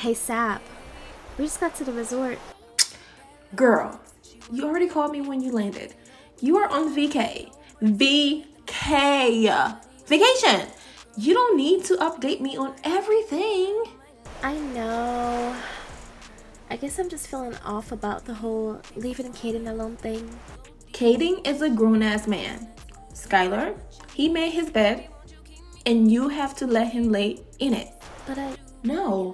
Hey, Sap. We just got to the resort. Girl, you already called me when you landed. You are on VK. Vacation. You don't need to update me on everything. I know. I guess I'm just feeling off about the whole leaving Kaden alone thing. Kaden is a grown-ass man. Skyler, he made his bed, and you have to let him lay in it. But No,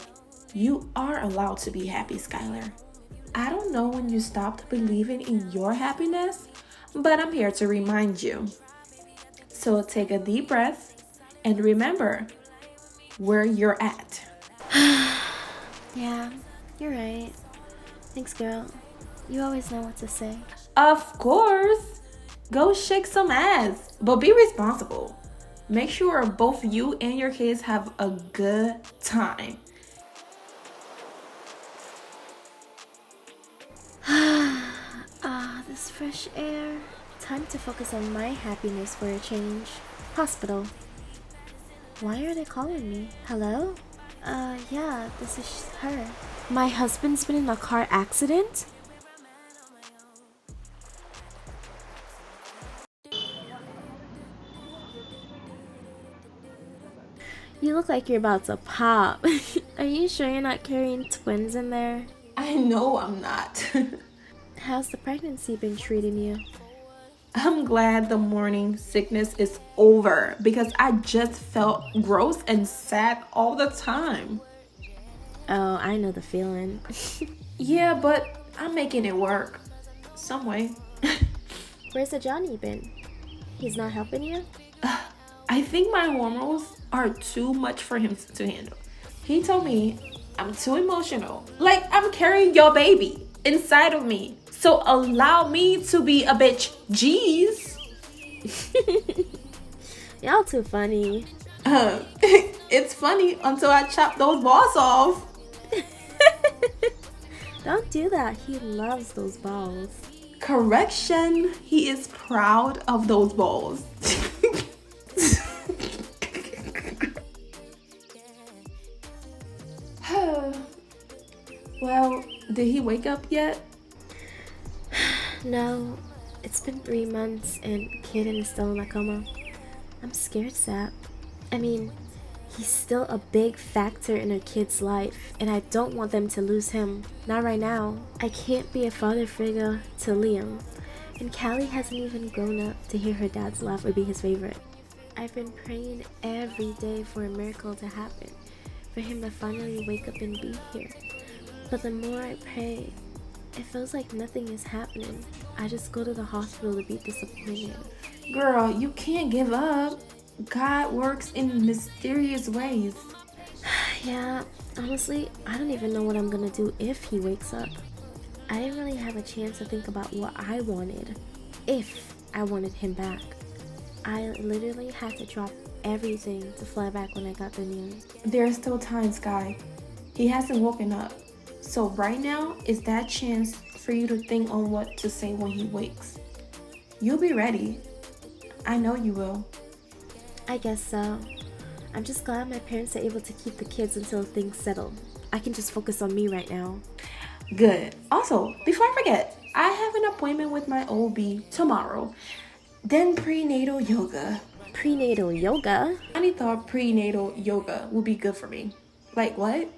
you are allowed to be happy, Skyler. I don't know when you stopped believing in your happiness, but I'm here to remind you. So take a deep breath and remember where you're at. Yeah, you're right. Thanks, girl. You always know what to say. Of course. Go shake some ass, but be responsible. Make sure both you and your kids have a good time. This fresh air. Time to focus on my happiness for a change. Hospital. Why are they calling me? Hello? Yeah, this is her. My husband's been in a car accident? You look like you're about to pop. Are you sure you're not carrying twins in there? I know I'm not. How's the pregnancy been treating you? I'm glad the morning sickness is over because I just felt gross and sad all the time. Oh, I know the feeling. Yeah, but I'm making it work. Some way. Where's the Johnny been? He's not helping you? I think my hormones are too much for him to handle. He told me I'm too emotional. Like I'm carrying your baby inside of me. So allow me to be a bitch. Jeez. Y'all too funny. It's funny until I chop those balls off. Don't do that. He loves those balls. Correction. He is proud of those balls. Well, did he wake up yet? No, it's been 3 months and Kaden is still in a coma. I'm scared, Sap. I mean, he's still a big factor in our kid's life, and I don't want them to lose him. Not right now. I can't be a father figure to Liam, and Callie hasn't even grown up to hear her dad's laugh or be his favorite. I've been praying every day for a miracle to happen, for him to finally wake up and be here. But the more I pray, it feels like nothing is happening. I just go to the hospital to be disappointed. Girl, you can't give up. God works in mysterious ways. Yeah, honestly, I don't even know what I'm gonna do if he wakes up. I didn't really have a chance to think about what I wanted, if I wanted him back. I literally had to drop everything to fly back when I got the news. There's still time, Sky. He hasn't woken up. So right now is that chance for you to think on what to say when he wakes. You'll be ready. I know you will. I guess so. I'm just glad my parents are able to keep the kids until things settle. I can just focus on me right now. Good. Also, before I forget, I have an appointment with my OB tomorrow. Then prenatal yoga. Prenatal yoga? I thought prenatal yoga would be good for me. Like what?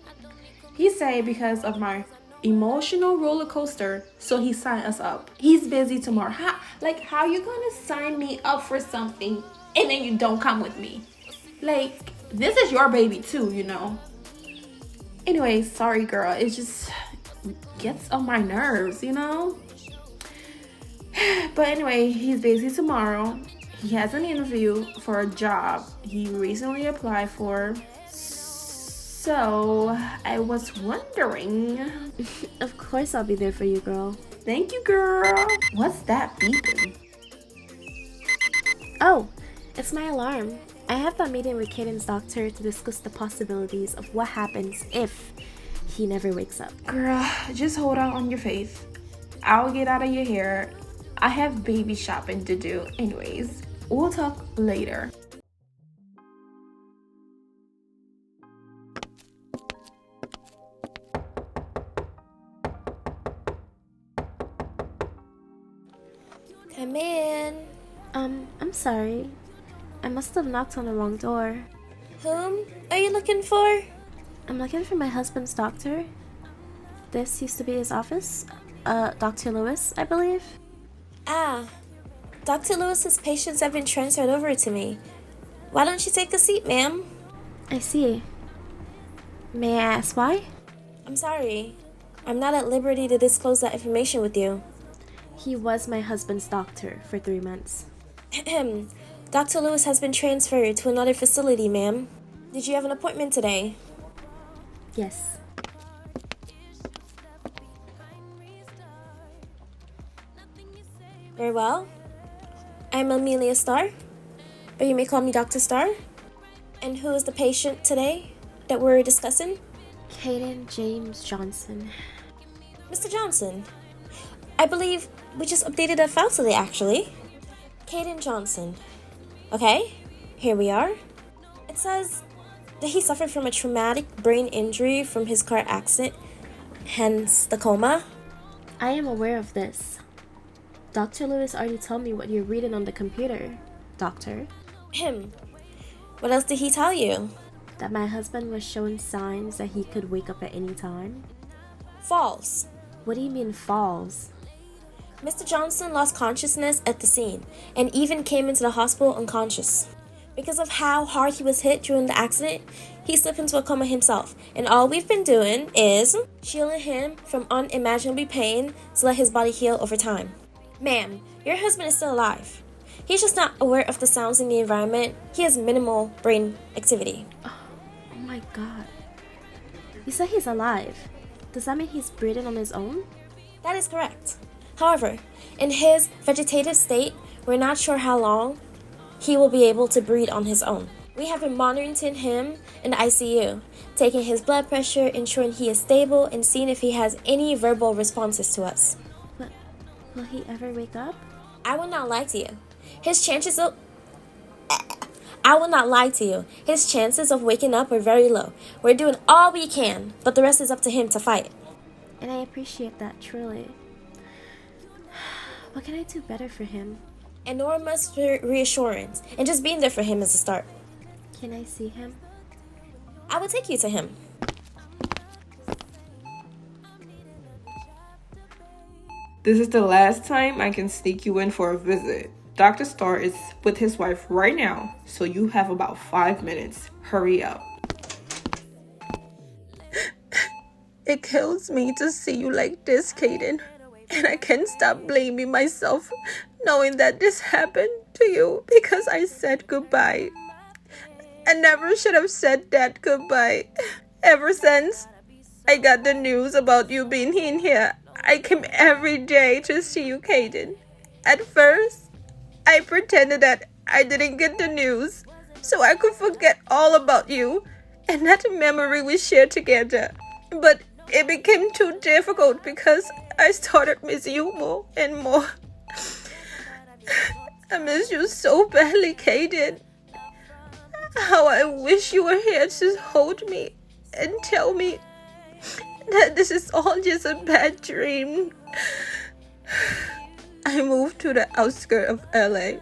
He said because of my emotional roller coaster, so he signed us up. He's busy tomorrow. How you gonna sign me up for something and then you don't come with me? Like, this is your baby too, you know? Anyway, sorry girl, it just gets on my nerves, you know? But anyway, he's busy tomorrow. He has an interview for a job he recently applied for. So, I was wondering. Of course I'll be there for you, girl. Thank you, girl. What's that beeping? Oh, it's my alarm. I have that meeting with Kaden's doctor to discuss the possibilities of what happens if he never wakes up. Girl, just hold out on your faith. I'll get out of your hair. I have baby shopping to do. Anyways, we'll talk later. I'm sorry. I must have knocked on the wrong door. Whom are you looking for? I'm looking for my husband's doctor. This used to be his office. Dr. Lewis, I believe. Ah, Dr. Lewis's patients have been transferred over to me. Why don't you take a seat, ma'am? I see. May I ask why? I'm sorry. I'm not at liberty to disclose that information with you. He was my husband's doctor for 3 months. Dr. Lewis has been transferred to another facility, ma'am. Did you have an appointment today? Yes. Very well. I'm Amelia Starr, but you may call me Dr. Starr. And who is the patient today that we're discussing? Kaden James Johnson. Mr. Johnson. I believe we just updated a file today, actually. Kaden Johnson. Okay, here we are. It says that he suffered from a traumatic brain injury from his car accident, hence the coma. I am aware of this. Dr. Lewis already told me what you're reading on the computer, Doctor. What else did he tell you? That my husband was showing signs that he could wake up at any time. False. What do you mean falls? Mr. Johnson lost consciousness at the scene and even came into the hospital unconscious. Because of how hard he was hit during the accident, he slipped into a coma himself, and all we've been doing is shielding him from unimaginable pain to let his body heal over time. Ma'am, your husband is still alive. He's just not aware of the sounds in the environment. He has minimal brain activity. Oh my god. You said he's alive. Does that mean he's breathing on his own? That is correct. However, in his vegetative state, we're not sure how long he will be able to breathe on his own. We have been monitoring him in the ICU, taking his blood pressure, ensuring he is stable, and seeing if he has any verbal responses to us. But will he ever wake up? I will not lie to you. His chances of waking up are very low. We're doing all we can, but the rest is up to him to fight. And I appreciate that, truly. What can I do better for him? Enormous reassurance, and just being there for him is a start. Can I see him? I will take you to him. This is the last time I can sneak you in for a visit. Dr. Starr is with his wife right now, so you have about 5 minutes. Hurry up. It kills me to see you like this, Kaden. And I can't stop blaming myself, knowing that this happened to you because I said goodbye. I never should have said that goodbye. Ever since I got the news about you being in here, I came every day to see you, Kaden. At first, I pretended that I didn't get the news, so I could forget all about you and that memory we shared together. But it became too difficult because I started missing you more and more. I miss you so badly, Kaden. How I wish you were here to hold me and tell me that this is all just a bad dream. I moved to the outskirts of LA.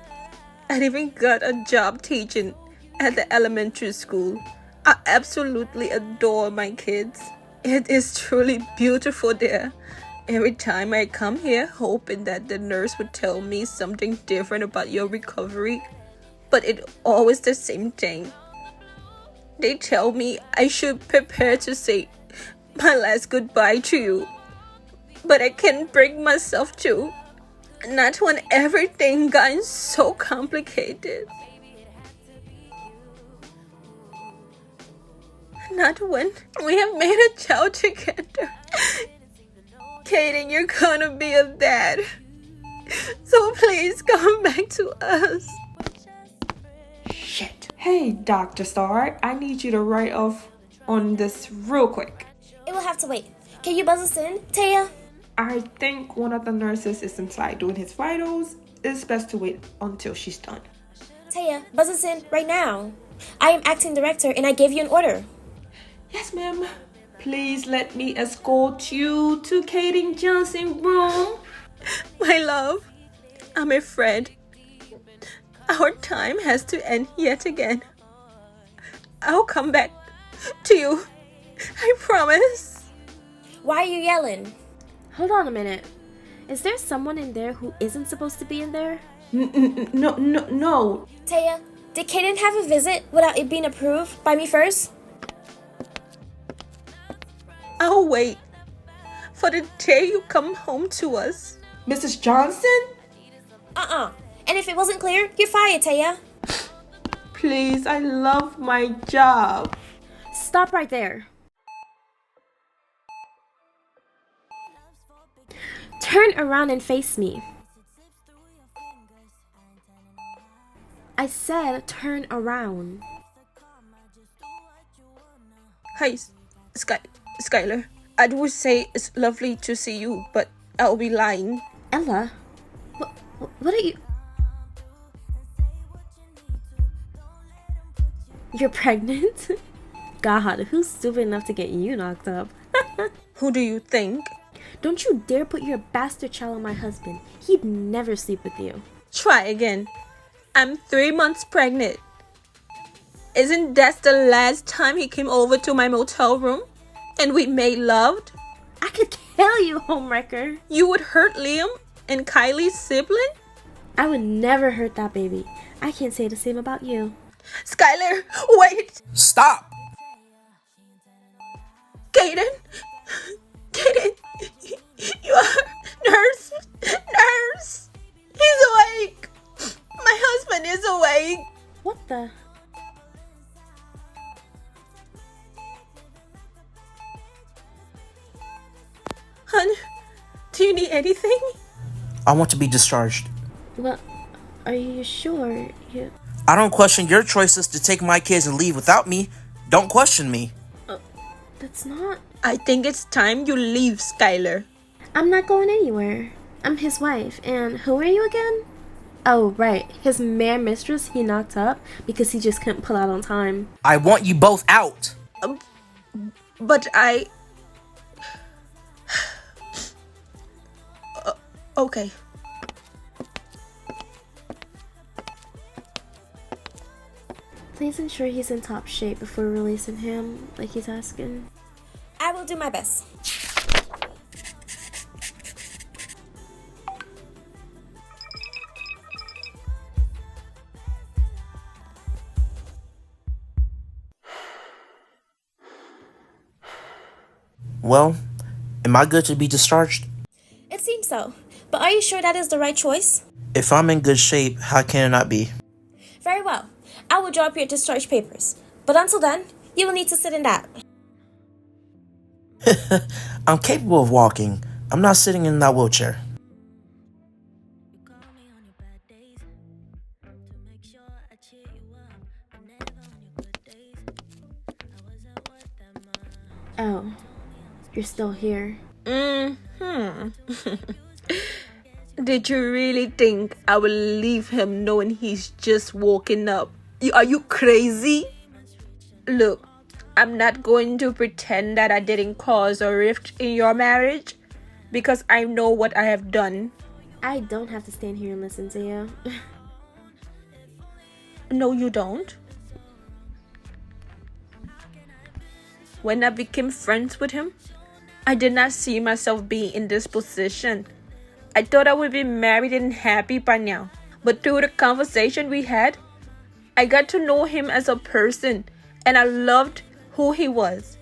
I even got a job teaching at the elementary school. I absolutely adore my kids. It is truly beautiful there. Every time I come here hoping that the nurse would tell me something different about your recovery, but it's always the same thing. They tell me I should prepare to say my last goodbye to you, but I can't bring myself to. Not when everything got so complicated. Not when we have made a child together. Kaden, you're gonna be a dad. So please come back to us. Shit. Hey, Dr. Starr, I need you to write off on this real quick. It will have to wait. Can you buzz us in, Taya? I think one of the nurses is inside doing his vitals. It's best to wait until she's done. Taya, buzz us in right now. I am acting director and I gave you an order. Yes, ma'am. Please let me escort you to Kaden Johnson's room. My love, I'm afraid Our time has to end yet again. I'll come back to you. I promise. Why are you yelling? Hold on a minute. Is there someone in there who isn't supposed to be in there? No. Taya, did Kaden have a visit without it being approved by me first? I'll wait for the day you come home to us. Mrs. Johnson? And if it wasn't clear, you're fired, Taya. Please, I love my job. Stop right there. Turn around and face me. I said turn around. Hi, Skyler. I would say it's lovely to see you, but I'll be lying. Ella, what are you... You're pregnant? God, who's stupid enough to get you knocked up? Who do you think? Don't you dare put your bastard child on my husband. He'd never sleep with you. Try again. I'm 3 months pregnant. Isn't that the last time he came over to my motel room and we made love? I could kill you, homewrecker. You would hurt Liam and Kylie's sibling? I would never hurt that baby. I can't say the same about you. Skyler, wait! Stop! Kaden! Kaden! You are... Nurse! Nurse! He's awake! My husband is awake! What the... Hun, do you need anything? I want to be discharged. Well, are you sure you... I don't question your choices to take my kids and leave without me. Don't question me. That's not... I think it's time you leave, Skyler. I'm not going anywhere. I'm his wife, and who are you again? Oh, right. His mare mistress he knocked up because he just couldn't pull out on time. I want you both out. But I... Okay. Please ensure he's in top shape before releasing him, like he's asking. I will do my best. Well, am I good to be discharged? It seems so. But are you sure that is the right choice? If I'm in good shape, how can it not be? Very well. I will draw up your discharge papers. But until then, you will need to sit in that. I'm capable of walking. I'm not sitting in that wheelchair. Oh, you're still here. Did you really think I would leave him knowing he's just woken up? Are you crazy? Look, I'm not going to pretend that I didn't cause a rift in your marriage because I know what I have done. I don't have to stand here and listen to you. No, you don't. When I became friends with him, I did not see myself being in this position. I thought I would be married and happy by now. But through the conversation we had, I got to know him as a person and I loved who he was.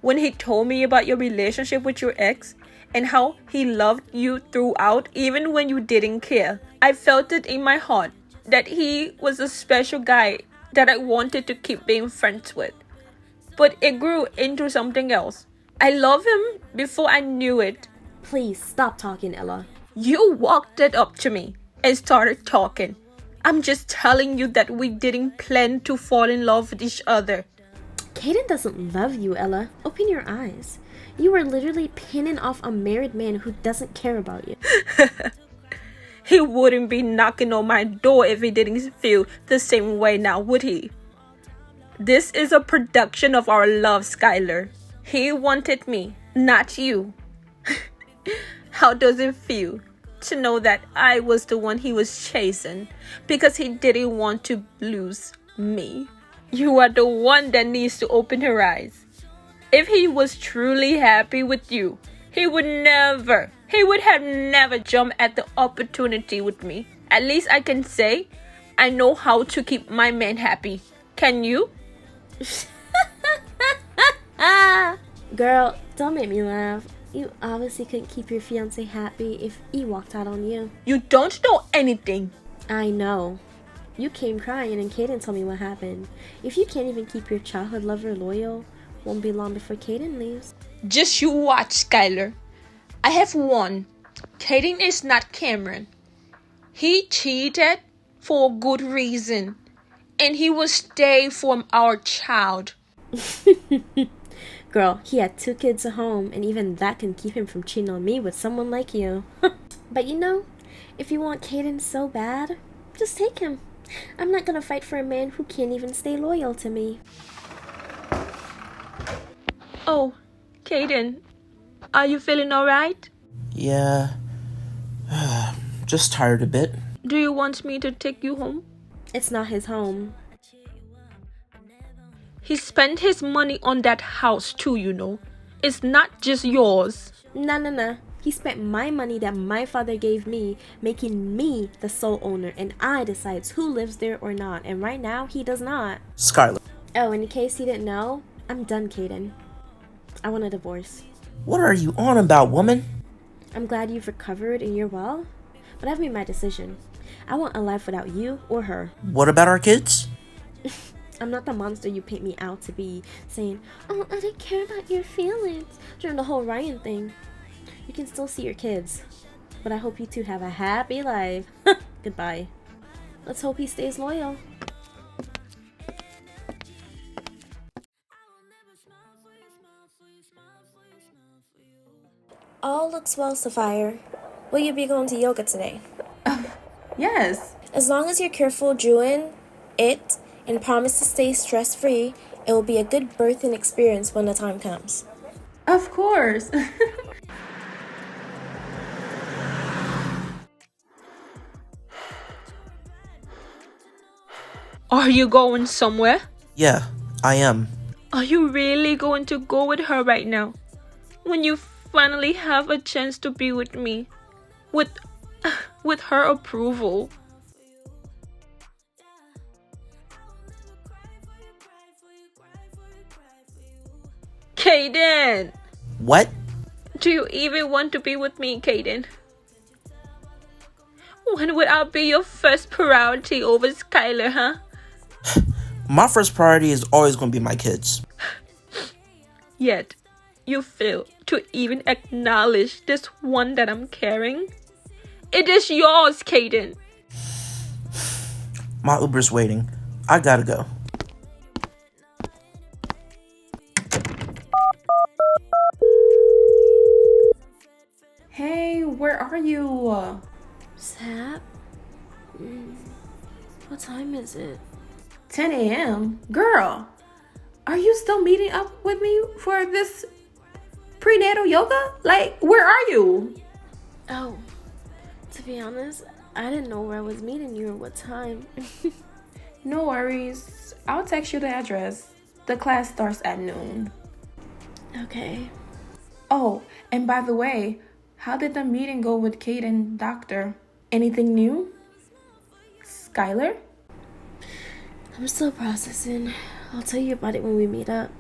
When he told me about your relationship with your ex and how he loved you throughout even when you didn't care, I felt it in my heart that he was a special guy that I wanted to keep being friends with. But it grew into something else. I love him before I knew it. Please stop talking, Ella. You walked it up to me and started talking. I'm just telling you that we didn't plan to fall in love with each other. Kaden doesn't love you, Ella. Open your eyes. You are literally pinning off a married man who doesn't care about you. He wouldn't be knocking on my door if he didn't feel the same way now, would he? This is a production of our love, Skyler. He wanted me, not you. How does it feel? to know that I was the one he was chasing because he didn't want to lose me. You are the one that needs to open her eyes. If he was truly happy with you, he would have never jumped at the opportunity with me. At least I can say, I know how to keep my man happy. Can you? Girl, don't make me laugh. You obviously couldn't keep your fiance happy if he walked out on you. You don't know anything. I know. You came crying and Kaden told me what happened. If you can't even keep your childhood lover loyal, won't be long before Kaden leaves. Just you watch, Skyler. I have won. Kaden is not Cameron. He cheated for a good reason. And he will stay from our child. Girl, he had 2 kids at home, and even that can keep him from cheating on me with someone like you. But you know, if you want Kaden so bad, just take him. I'm not gonna fight for a man who can't even stay loyal to me. Oh, Kaden, are you feeling alright? Yeah. Just tired a bit. Do you want me to take you home? It's not his home. He spent his money on that house too, you know. It's not just yours. Nah. He spent my money that my father gave me, making me the sole owner, and I decides who lives there or not. And right now, he does not. Skyler. Oh, in case you didn't know, I'm done, Kaden. I want a divorce. What are you on about, woman? I'm glad you've recovered and you're well, but I've made my decision. I want a life without you or her. What about our kids? I'm not the monster you paint me out to be, saying, oh, I didn't care about your feelings during the whole Ryan thing. You can still see your kids, but I hope you two have a happy life. Goodbye. Let's hope he stays loyal. All looks well, Sapphire. Will you be going to yoga today? Yes. As long as you're careful doing it and promise to stay stress-free, it will be a good birthing experience when the time comes. Of course. Are you going somewhere? Yeah, I am. Are you really going to go with her right now? When you finally have a chance to be with me? With her approval? Kaden! What? Do you even want to be with me, Kaden? When would I be your first priority over Skyler, huh? My first priority is always going to be my kids. Yet, you fail to even acknowledge this one that I'm carrying. It is yours, Kaden. My Uber's waiting. I gotta go. Hey, where are you? Sap? What time is it? 10 a.m. Girl, are you still meeting up with me for this prenatal yoga? Like, where are you? Oh, to be honest, I didn't know where I was meeting you or what time. No worries. I'll text you the address. The class starts at noon. Okay. Oh, and by the way, how did the meeting go with Kaden, doctor? Anything new? Skyler? I'm still processing. I'll tell you about it when we meet up.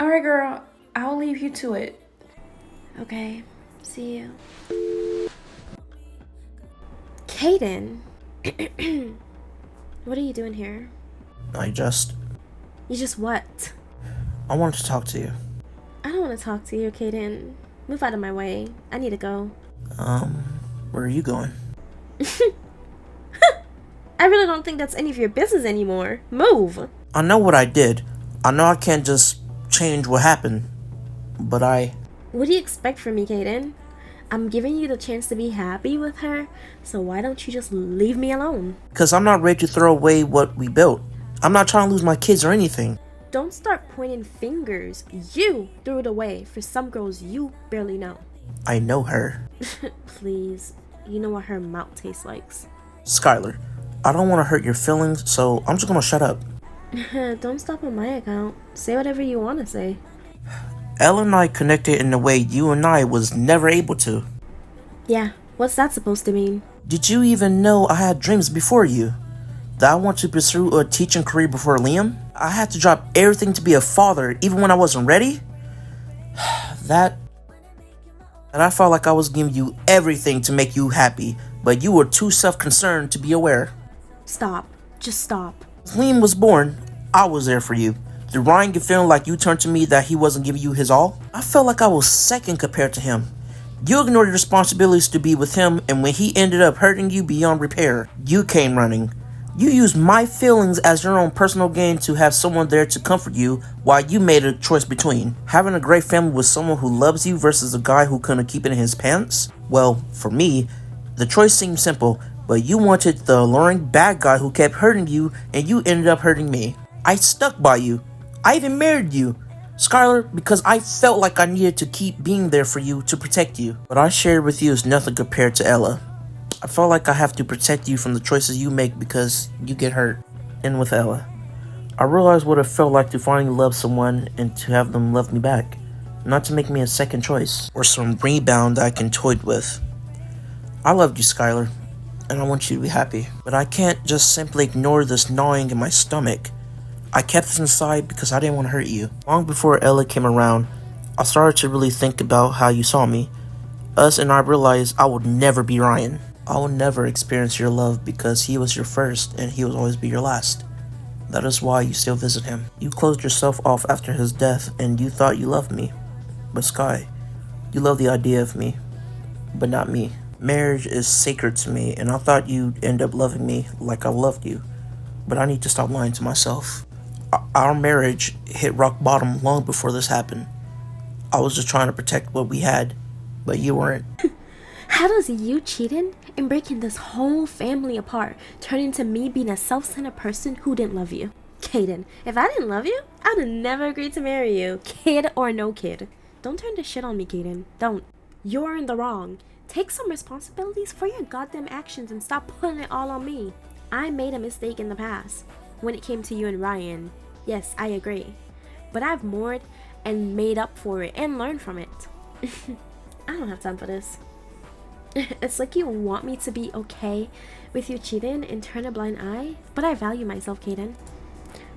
Alright, girl. I'll leave you to it. Okay. See you. Kaden! What are you doing here? You just what? I wanted to talk to you. I don't want to talk to you, Kaden. Move out of my way. I need to go. Where are you going? I really don't think that's any of your business anymore. Move! I know what I did. I know I can't just change what happened. But What do you expect from me, Kaden? I'm giving you the chance to be happy with her, so why don't you just leave me alone? because I'm not ready to throw away what we built. I'm not trying to lose my kids or anything. Don't start pointing fingers. You threw it away for some girls you barely know. I know her. Please, you know what her mouth tastes like. Skyler, I don't want to hurt your feelings, so I'm just gonna shut up. Don't stop on my account. Say whatever you want to say. Ella and I connected in a way you and I was never able to. Yeah, what's that supposed to mean? Did you even know I had dreams before you? That I want to pursue a teaching career before Liam? I had to drop everything to be a father even when I wasn't ready? That I felt like I was giving you everything to make you happy, but you were too self-concerned to be aware. Stop. Just stop. When Liam was born, I was there for you. Did Ryan get feeling like you turned to me that he wasn't giving you his all? I felt like I was second compared to him. You ignored your responsibilities to be with him, and when he ended up hurting you beyond repair, you came running. You used my feelings as your own personal gain to have someone there to comfort you while you made a choice between having a great family with someone who loves you versus a guy who couldn't keep it in his pants. Well, for me, the choice seemed simple, but you wanted the alluring bad guy who kept hurting you, and you ended up hurting me. I stuck by you. I even married you, Skyler, because I felt like I needed to keep being there for you to protect you. What I shared with you is nothing compared to Ella. I felt like I have to protect you from the choices you make because you get hurt. And with Ella, I realized what it felt like to finally love someone and to have them love me back. Not to make me a second choice or some rebound I can toy with. I loved you, Skyler, and I want you to be happy. But I can't just simply ignore this gnawing in my stomach. I kept this inside because I didn't want to hurt you. Long before Ella came around, I started to really think about how you saw me. And I realized I would never be Ryan. I will never experience your love because he was your first and he will always be your last. That is why you still visit him. You closed yourself off after his death and you thought you loved me. But Sky, you love the idea of me, but not me. Marriage is sacred to me and I thought you'd end up loving me like I loved you. But I need to stop lying to myself. Our marriage hit rock bottom long before this happened. I was just trying to protect what we had, but you weren't. How does you cheating and breaking this whole family apart turn into me being a self-centered person who didn't love you? Kaden, if I didn't love you, I'd have never agreed to marry you, kid or no kid. Don't turn this shit on me, Kaden. Don't. You're in the wrong. Take some responsibilities for your goddamn actions and stop putting it all on me. I made a mistake in the past when it came to you and Ryan. Yes, I agree. But I've mourned and made up for it and learned from it. I don't have time for this. It's like you want me to be okay with you cheating and turn a blind eye, but I value myself, Kaden.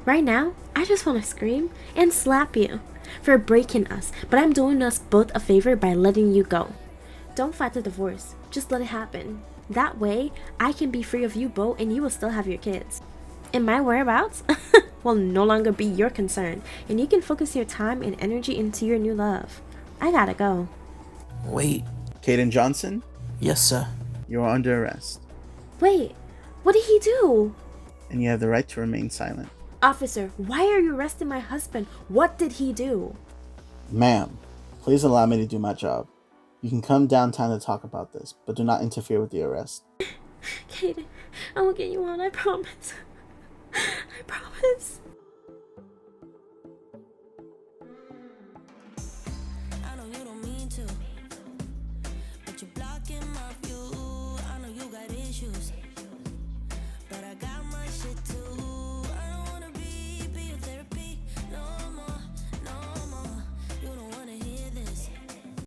Right now, I just want to scream and slap you for breaking us, but I'm doing us both a favor by letting you go. Don't fight the divorce, just let it happen. That way, I can be free of you both and you will still have your kids. And my whereabouts will no longer be your concern, and you can focus your time and energy into your new love. I gotta go. Wait. Kaden Johnson, Yes, sir. you are under arrest, Wait, what did he do? and you have the right to remain silent. Officer, why are you arresting my husband? What did he do? Ma'am, please allow me to do my job. You can come downtown to talk about this, but do not interfere with the arrest. Kaden, I will get you out, I promise.